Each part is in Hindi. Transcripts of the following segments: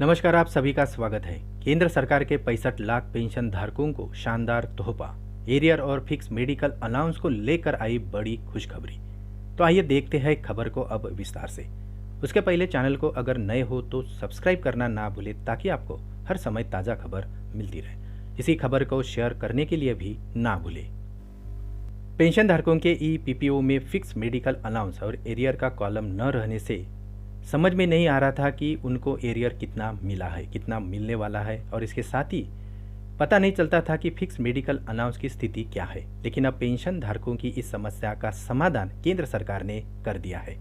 नमस्कार, आप सभी का स्वागत है। केंद्र सरकार के 65 लाख पेंशन धारकों को शानदार तोहफा, एरियर और फिक्स मेडिकल अलाउंस को लेकर आई बड़ी खुशखबरी। तो आइए देखते हैं खबर को अब विस्तार से। उसके पहले चैनल को अगर नए हो तो सब्सक्राइब करना ना भूलें ताकि आपको हर समय ताज़ा खबर मिलती रहे। इसी खबर को शेयर करने के लिए भी ना भूलें। पेंशन धारकों के ईपीपीओ में फिक्स मेडिकल अलाउंस और एरियर का कॉलम न रहने से समझ में नहीं आ रहा था कि उनको एरियर कितना मिला है, कितना मिलने वाला है, और इसके साथ ही पता नहीं चलता था कि फिक्स मेडिकल अलाउंस की स्थिति क्या है। लेकिन अब पेंशन धारकों की इस समस्या का समाधान केंद्र सरकार ने कर दिया है।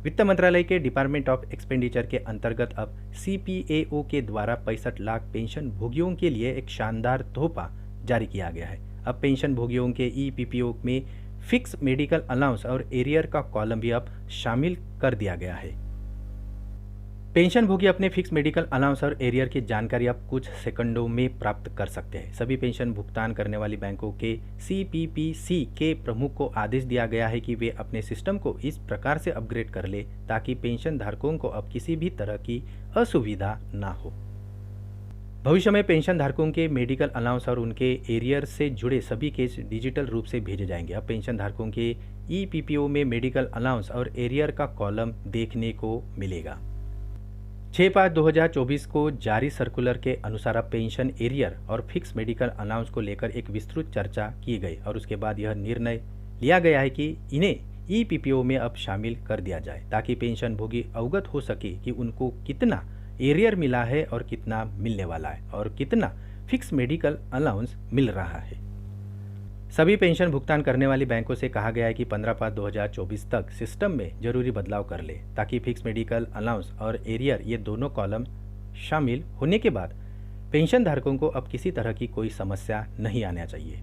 वित्त मंत्रालय के डिपार्टमेंट ऑफ एक्सपेंडिचर के अंतर्गत अब सीपीएओ के द्वारा 65 लाख पेंशन भोगियों के लिए एक शानदार तोहफा जारी किया गया है। अब पेंशन भोगियों के ईपीपीओ में फिक्स मेडिकल अलाउंस और एरियर का कॉलम भी अब शामिल कर दिया गया है। पेंशन भोगी अपने फिक्स मेडिकल अलाउंस और एरियर की जानकारी अब कुछ सेकंडों में प्राप्त कर सकते हैं। सभी पेंशन भुगतान करने वाली बैंकों के सीपीपीसी के प्रमुख को आदेश दिया गया है कि वे अपने सिस्टम को इस प्रकार से अपग्रेड कर ले ताकि पेंशन धारकों को अब किसी भी तरह की असुविधा ना हो। भविष्य में पेंशन धारकों के मेडिकल अलाउंस और उनके एरियर से जुड़े सभी केस डिजिटल रूप से भेजे जाएंगे। अब पेंशन धारकों के ईपीपीओ में मेडिकल अलाउंस और एरियर का कॉलम देखने को मिलेगा। 6/5/2024 को जारी सर्कुलर के अनुसार अब पेंशन एरियर और फिक्स मेडिकल अलाउंस को लेकर एक विस्तृत चर्चा की गई और उसके बाद यह निर्णय लिया गया है कि इन्हें ईपीपीओ में अब शामिल कर दिया जाए ताकि पेंशन भोगी अवगत हो सके कि उनको कितना एरियर मिला है और कितना मिलने वाला है और कितना फिक्स मेडिकल अलाउंस मिल रहा है। सभी पेंशन भुगतान करने वाली बैंकों से कहा गया है कि 15/5/2024 तक सिस्टम में जरूरी बदलाव कर ले ताकि फिक्स मेडिकल अलाउंस और एरियर ये दोनों कॉलम शामिल होने के बाद पेंशन धारकों को अब किसी तरह की कोई समस्या नहीं आना चाहिए।